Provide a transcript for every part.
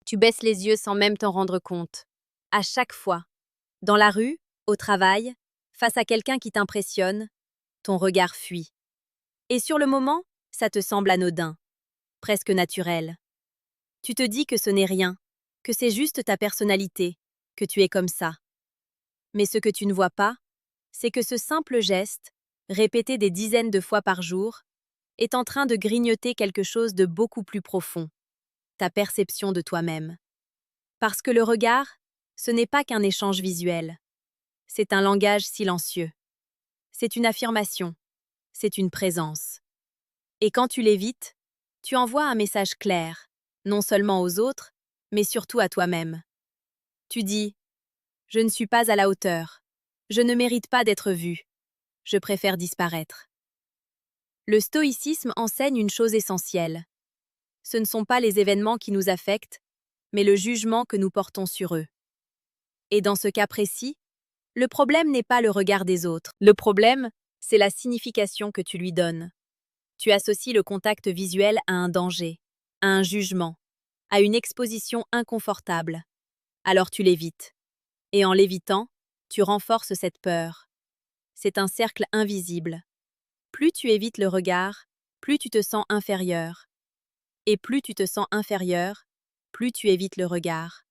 Tu baisses les yeux sans même t'en rendre compte. À chaque fois. Dans la rue, au travail, face à quelqu'un qui t'impressionne, ton regard fuit. Et sur le moment, ça te semble anodin, presque naturel. Tu te dis que ce n'est rien, que c'est juste ta personnalité, que tu es comme ça. Mais ce que tu ne vois pas, c'est que ce simple geste, répété des dizaines de fois par jour, est en train de grignoter quelque chose de beaucoup plus profond, ta perception de toi-même. Parce que le regard, ce n'est pas qu'un échange visuel, c'est un langage silencieux. C'est une affirmation, c'est une présence. Et quand tu l'évites, tu envoies un message clair, non seulement aux autres, mais surtout à toi-même. Tu dis « Je ne suis pas à la hauteur, je ne mérite pas d'être vu, je préfère disparaître ». Le stoïcisme enseigne une chose essentielle. Ce ne sont pas les événements qui nous affectent, mais le jugement que nous portons sur eux. Et dans ce cas précis, le problème n'est pas le regard des autres. Le problème, c'est la signification que tu lui donnes. Tu associes le contact visuel à un danger, à un jugement, à une exposition inconfortable. Alors tu l'évites. Et en l'évitant, tu renforces cette peur. C'est un cercle invisible. Plus tu évites le regard, plus tu te sens inférieur. Et plus tu te sens inférieur, plus tu évites le regard.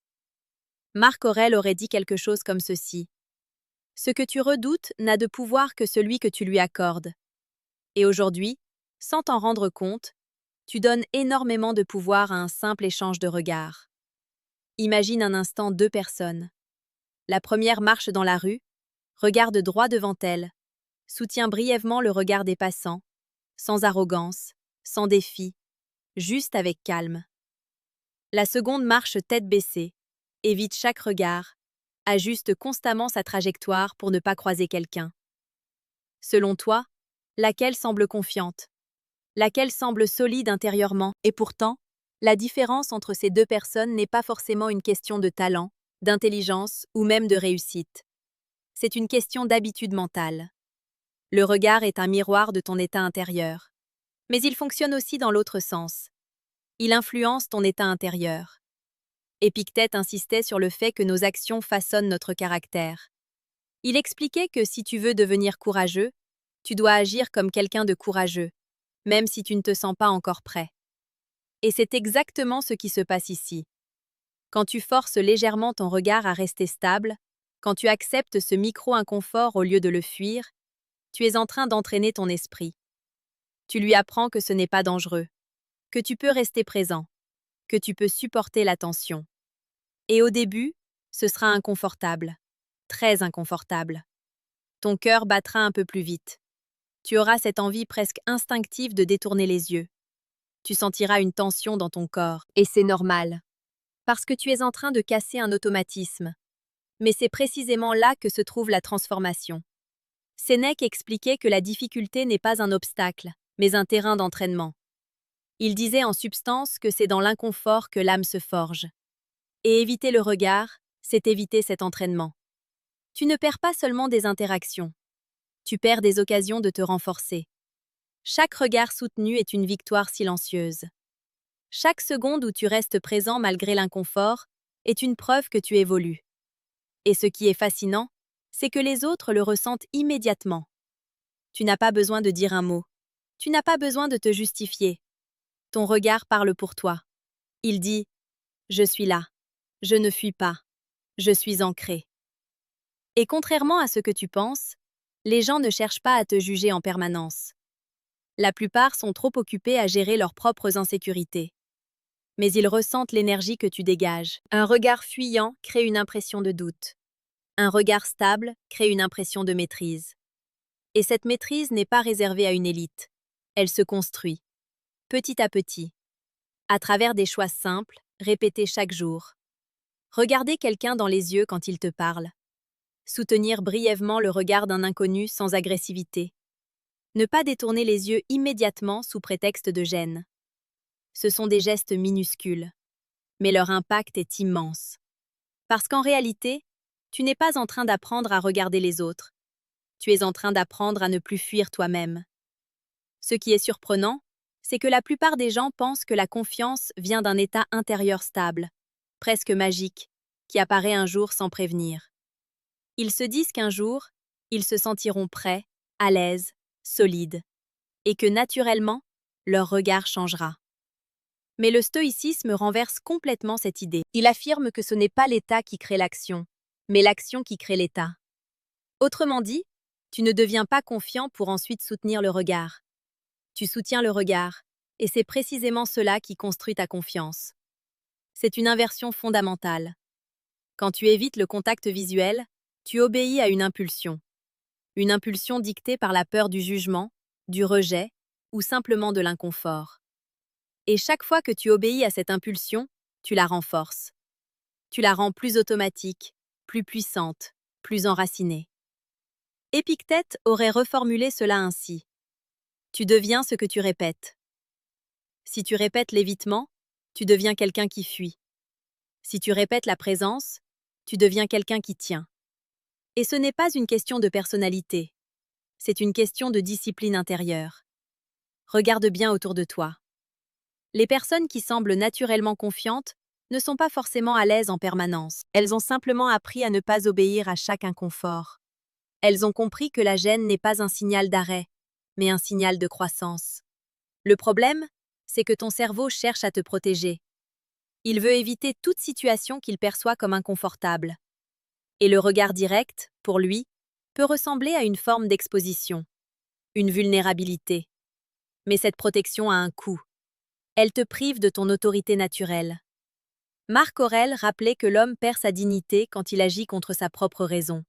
Marc Aurèle aurait dit quelque chose comme ceci. Ce que tu redoutes n'a de pouvoir que celui que tu lui accordes. Et aujourd'hui, sans t'en rendre compte, tu donnes énormément de pouvoir à un simple échange de regards. Imagine un instant deux personnes. La première marche dans la rue, regarde droit devant elle, soutient brièvement le regard des passants, sans arrogance, sans défi, juste avec calme. La seconde marche tête baissée, évite chaque regard, ajuste constamment sa trajectoire pour ne pas croiser quelqu'un. Selon toi, laquelle semble confiante? Laquelle semble solide intérieurement? Et pourtant, la différence entre ces deux personnes n'est pas forcément une question de talent, d'intelligence ou même de réussite. C'est une question d'habitude mentale. Le regard est un miroir de ton état intérieur. Mais il fonctionne aussi dans l'autre sens. Il influence ton état intérieur. Épictète insistait sur le fait que nos actions façonnent notre caractère. Il expliquait que si tu veux devenir courageux, tu dois agir comme quelqu'un de courageux, même si tu ne te sens pas encore prêt. Et c'est exactement ce qui se passe ici. Quand tu forces légèrement ton regard à rester stable, quand tu acceptes ce micro-inconfort au lieu de le fuir, tu es en train d'entraîner ton esprit. Tu lui apprends que ce n'est pas dangereux, que tu peux rester présent, que tu peux supporter la tension. Et au début, ce sera inconfortable, très inconfortable. Ton cœur battra un peu plus vite. Tu auras cette envie presque instinctive de détourner les yeux. Tu sentiras une tension dans ton corps, et c'est normal, parce que tu es en train de casser un automatisme. Mais c'est précisément là que se trouve la transformation. Sénèque expliquait que la difficulté n'est pas un obstacle, mais un terrain d'entraînement. Il disait en substance que c'est dans l'inconfort que l'âme se forge. Et éviter le regard, c'est éviter cet entraînement. Tu ne perds pas seulement des interactions, tu perds des occasions de te renforcer. Chaque regard soutenu est une victoire silencieuse. Chaque seconde où tu restes présent malgré l'inconfort est une preuve que tu évolues. Et ce qui est fascinant, c'est que les autres le ressentent immédiatement. Tu n'as pas besoin de dire un mot. Tu n'as pas besoin de te justifier. Ton regard parle pour toi. Il dit « Je suis là. Je ne fuis pas. Je suis ancré. » Et contrairement à ce que tu penses, les gens ne cherchent pas à te juger en permanence. La plupart sont trop occupés à gérer leurs propres insécurités. Mais ils ressentent l'énergie que tu dégages. Un regard fuyant crée une impression de doute. Un regard stable crée une impression de maîtrise. Et cette maîtrise n'est pas réservée à une élite. Elle se construit, petit à petit, à travers des choix simples, répétés chaque jour. Regarder quelqu'un dans les yeux quand il te parle. Soutenir brièvement le regard d'un inconnu sans agressivité. Ne pas détourner les yeux immédiatement sous prétexte de gêne. Ce sont des gestes minuscules, mais leur impact est immense. Parce qu'en réalité, tu n'es pas en train d'apprendre à regarder les autres. Tu es en train d'apprendre à ne plus fuir toi-même. Ce qui est surprenant, c'est que la plupart des gens pensent que la confiance vient d'un état intérieur stable. presque magique, qui apparaît un jour sans prévenir. Ils se disent qu'un jour, ils se sentiront prêts, à l'aise, solides, et que naturellement, leur regard changera. Mais le stoïcisme renverse complètement cette idée. Il affirme que ce n'est pas l'état qui crée l'action, mais l'action qui crée l'état. Autrement dit, tu ne deviens pas confiant pour ensuite soutenir le regard. Tu soutiens le regard, et c'est précisément cela qui construit ta confiance. C'est une inversion fondamentale. Quand tu évites le contact visuel, tu obéis à une impulsion. Une impulsion dictée par la peur du jugement, du rejet ou simplement de l'inconfort. Et chaque fois que tu obéis à cette impulsion, tu la renforces. Tu la rends plus automatique, plus puissante, plus enracinée. Épictète aurait reformulé cela ainsi. Tu deviens ce que tu répètes. Si tu répètes l'évitement, tu deviens quelqu'un qui fuit. Si tu répètes la présence, tu deviens quelqu'un qui tient. Et ce n'est pas une question de personnalité. C'est une question de discipline intérieure. Regarde bien autour de toi. Les personnes qui semblent naturellement confiantes ne sont pas forcément à l'aise en permanence. Elles ont simplement appris à ne pas obéir à chaque inconfort. Elles ont compris que la gêne n'est pas un signal d'arrêt, mais un signal de croissance. Le problème, c'est que ton cerveau cherche à te protéger. Il veut éviter toute situation qu'il perçoit comme inconfortable. Et le regard direct, pour lui, peut ressembler à une forme d'exposition, une vulnérabilité. Mais cette protection a un coût. Elle te prive de ton autorité naturelle. Marc Aurèle rappelait que l'homme perd sa dignité quand il agit contre sa propre raison.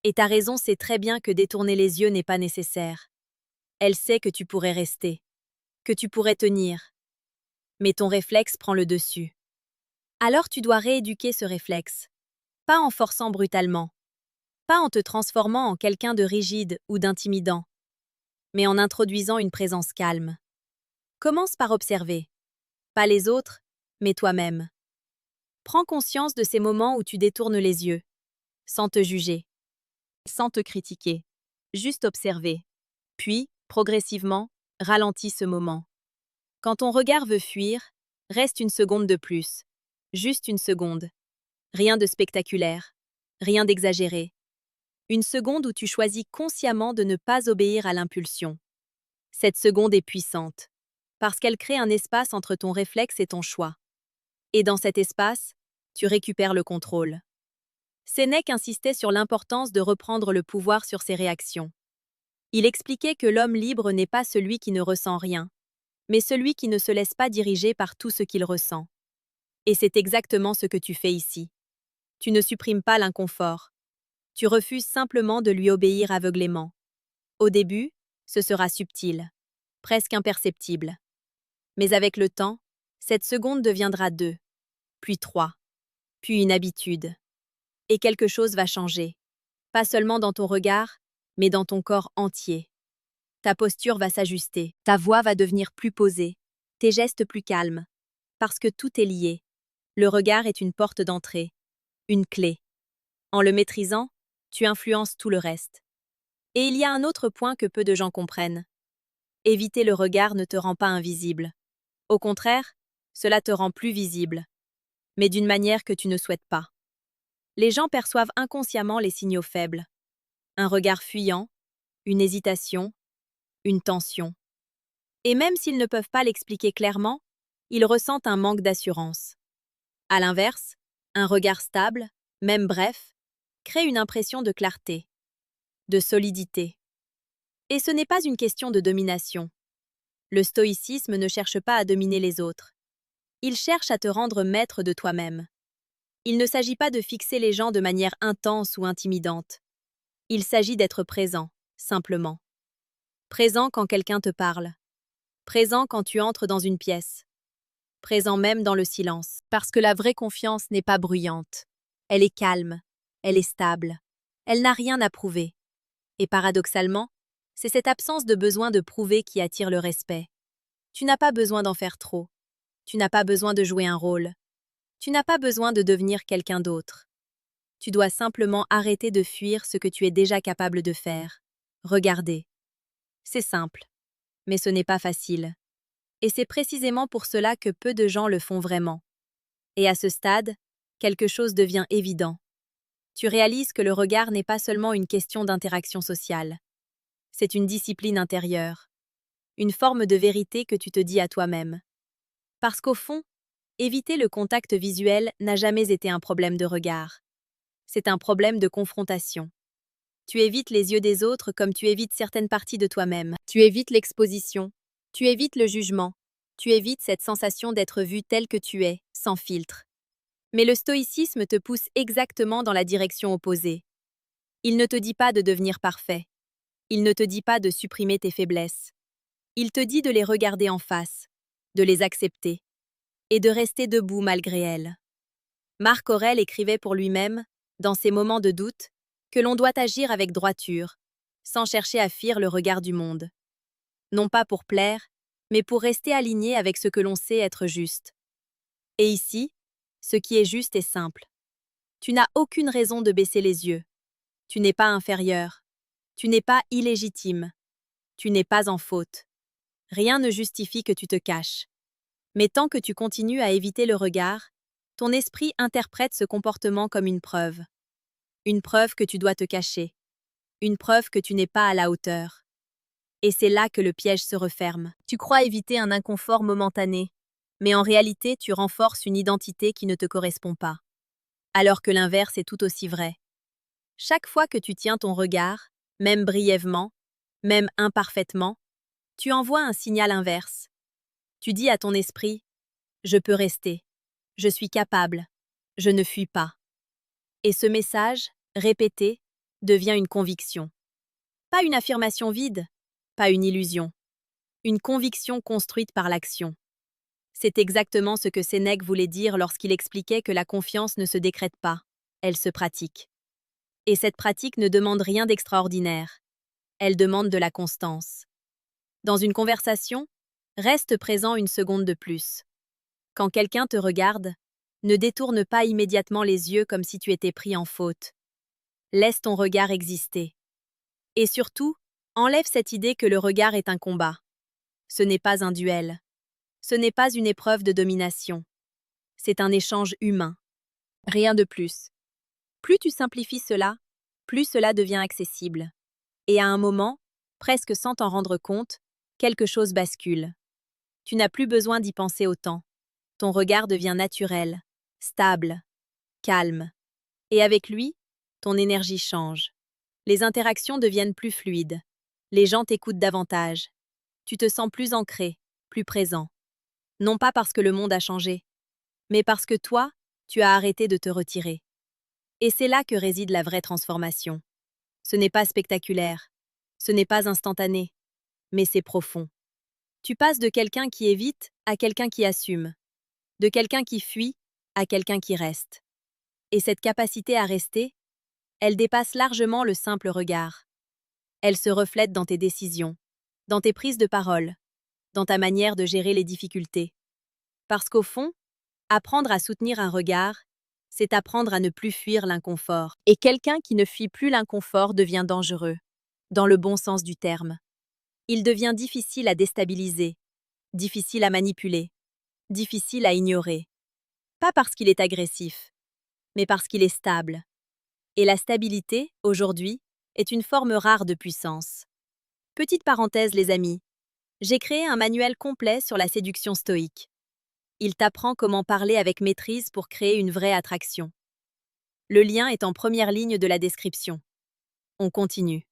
Et ta raison sait très bien que détourner les yeux n'est pas nécessaire. Elle sait que tu pourrais rester, que tu pourrais tenir. Mais ton réflexe prend le dessus. Alors tu dois rééduquer ce réflexe. Pas en forçant brutalement. Pas en te transformant en quelqu'un de rigide ou d'intimidant. Mais en introduisant une présence calme. Commence par observer. Pas les autres, mais toi-même. Prends conscience de ces moments où tu détournes les yeux, sans te juger, sans te critiquer, juste observer. Puis, progressivement, ralentis ce moment. Quand ton regard veut fuir, reste une seconde de plus. Juste une seconde. Rien de spectaculaire, rien d'exagéré. Une seconde où tu choisis consciemment de ne pas obéir à l'impulsion. Cette seconde est puissante, parce qu'elle crée un espace entre ton réflexe et ton choix. Et dans cet espace, tu récupères le contrôle. Sénèque insistait sur l'importance de reprendre le pouvoir sur ses réactions. Il expliquait que l'homme libre n'est pas celui qui ne ressent rien, mais celui qui ne se laisse pas diriger par tout ce qu'il ressent. Et c'est exactement ce que tu fais ici. Tu ne supprimes pas l'inconfort. Tu refuses simplement de lui obéir aveuglément. Au début, ce sera subtil, presque imperceptible. Mais avec le temps, cette seconde deviendra 2, puis 3, puis une habitude. Et quelque chose va changer. Pas seulement dans ton regard, mais dans ton corps entier. Ta posture va s'ajuster, ta voix va devenir plus posée, tes gestes plus calmes. Parce que tout est lié. Le regard est une porte d'entrée, une clé. En le maîtrisant, tu influences tout le reste. Et il y a un autre point que peu de gens comprennent. Éviter le regard ne te rend pas invisible. Au contraire, cela te rend plus visible, mais d'une manière que tu ne souhaites pas. Les gens perçoivent inconsciemment les signaux faibles. Un regard fuyant, une hésitation, une tension. Et même s'ils ne peuvent pas l'expliquer clairement, ils ressentent un manque d'assurance. À l'inverse, un regard stable, même bref, crée une impression de clarté, de solidité. Et ce n'est pas une question de domination. Le stoïcisme ne cherche pas à dominer les autres. Il cherche à te rendre maître de toi-même. Il ne s'agit pas de fixer les gens de manière intense ou intimidante. Il s'agit d'être présent, simplement. Présent quand quelqu'un te parle. Présent quand tu entres dans une pièce. Présent même dans le silence. Parce que la vraie confiance n'est pas bruyante. Elle est calme. Elle est stable. Elle n'a rien à prouver. Et paradoxalement, c'est cette absence de besoin de prouver qui attire le respect. Tu n'as pas besoin d'en faire trop. Tu n'as pas besoin de jouer un rôle. Tu n'as pas besoin de devenir quelqu'un d'autre. Tu dois simplement arrêter de fuir ce que tu es déjà capable de faire. Regarder. C'est simple, mais ce n'est pas facile. Et c'est précisément pour cela que peu de gens le font vraiment. Et à ce stade, quelque chose devient évident. Tu réalises que le regard n'est pas seulement une question d'interaction sociale. C'est une discipline intérieure, une forme de vérité que tu te dis à toi-même. Parce qu'au fond, éviter le contact visuel n'a jamais été un problème de regard. C'est un problème de confrontation. Tu évites les yeux des autres comme tu évites certaines parties de toi-même. Tu évites l'exposition. Tu évites le jugement. Tu évites cette sensation d'être vu tel que tu es, sans filtre. Mais le stoïcisme te pousse exactement dans la direction opposée. Il ne te dit pas de devenir parfait. Il ne te dit pas de supprimer tes faiblesses. Il te dit de les regarder en face, de les accepter, et de rester debout malgré elles. Marc Aurèle écrivait pour lui-même, dans ces moments de doute, que l'on doit agir avec droiture, sans chercher à fuir le regard du monde. Non pas pour plaire, mais pour rester aligné avec ce que l'on sait être juste. Et ici, ce qui est juste est simple. Tu n'as aucune raison de baisser les yeux. Tu n'es pas inférieur. Tu n'es pas illégitime. Tu n'es pas en faute. Rien ne justifie que tu te caches. Mais tant que tu continues à éviter le regard, ton esprit interprète ce comportement comme une preuve. Une preuve que tu dois te cacher. Une preuve que tu n'es pas à la hauteur. Et c'est là que le piège se referme. Tu crois éviter un inconfort momentané, mais en réalité, tu renforces une identité qui ne te correspond pas. Alors que l'inverse est tout aussi vrai. Chaque fois que tu tiens ton regard, même brièvement, même imparfaitement, tu envoies un signal inverse. Tu dis à ton esprit « Je peux rester. Je suis capable. Je ne fuis pas. » Et ce message, répété, devient une conviction. Pas une affirmation vide, pas une illusion. Une conviction construite par l'action. C'est exactement ce que Sénèque voulait dire lorsqu'il expliquait que la confiance ne se décrète pas, elle se pratique. Et cette pratique ne demande rien d'extraordinaire. Elle demande de la constance. Dans une conversation, reste présent une seconde de plus. Quand quelqu'un te regarde, ne détourne pas immédiatement les yeux comme si tu étais pris en faute. Laisse ton regard exister. Et surtout, enlève cette idée que le regard est un combat. Ce n'est pas un duel. Ce n'est pas une épreuve de domination. C'est un échange humain. Rien de plus. Plus tu simplifies cela, plus cela devient accessible. Et à un moment, presque sans t'en rendre compte, quelque chose bascule. Tu n'as plus besoin d'y penser autant. Ton regard devient naturel, stable, calme. Et avec lui, ton énergie change. Les interactions deviennent plus fluides. Les gens t'écoutent davantage. Tu te sens plus ancré, plus présent. Non pas parce que le monde a changé, mais parce que toi, tu as arrêté de te retirer. Et c'est là que réside la vraie transformation. Ce n'est pas spectaculaire, ce n'est pas instantané, mais c'est profond. Tu passes de quelqu'un qui évite à quelqu'un qui assume, de quelqu'un qui fuit à quelqu'un qui reste. Et cette capacité à rester, elle dépasse largement le simple regard. Elle se reflète dans tes décisions, dans tes prises de parole, dans ta manière de gérer les difficultés. Parce qu'au fond, apprendre à soutenir un regard, c'est apprendre à ne plus fuir l'inconfort. Et quelqu'un qui ne fuit plus l'inconfort devient dangereux, dans le bon sens du terme. Il devient difficile à déstabiliser, difficile à manipuler, difficile à ignorer. Pas parce qu'il est agressif, mais parce qu'il est stable. Et la stabilité, aujourd'hui, est une forme rare de puissance. Petite parenthèse, les amis. J'ai créé un manuel complet sur la séduction stoïque. Il t'apprend comment parler avec maîtrise pour créer une vraie attraction. Le lien est en première ligne de la description. On continue.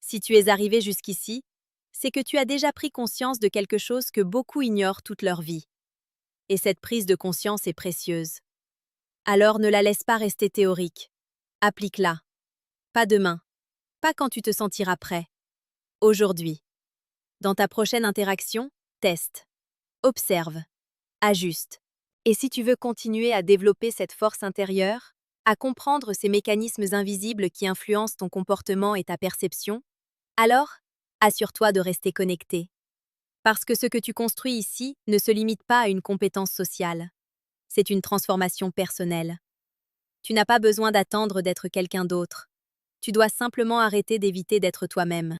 Si tu es arrivé jusqu'ici, c'est que tu as déjà pris conscience de quelque chose que beaucoup ignorent toute leur vie. Et cette prise de conscience est précieuse. Alors ne la laisse pas rester théorique. Applique-la. Pas demain. Pas quand tu te sentiras prêt. Aujourd'hui. Dans ta prochaine interaction, teste. Observe. Ajuste. Et si tu veux continuer à développer cette force intérieure, à comprendre ces mécanismes invisibles qui influencent ton comportement et ta perception, alors, assure-toi de rester connecté. Parce que ce que tu construis ici ne se limite pas à une compétence sociale. C'est une transformation personnelle. Tu n'as pas besoin d'attendre d'être quelqu'un d'autre. Tu dois simplement arrêter d'éviter d'être toi-même.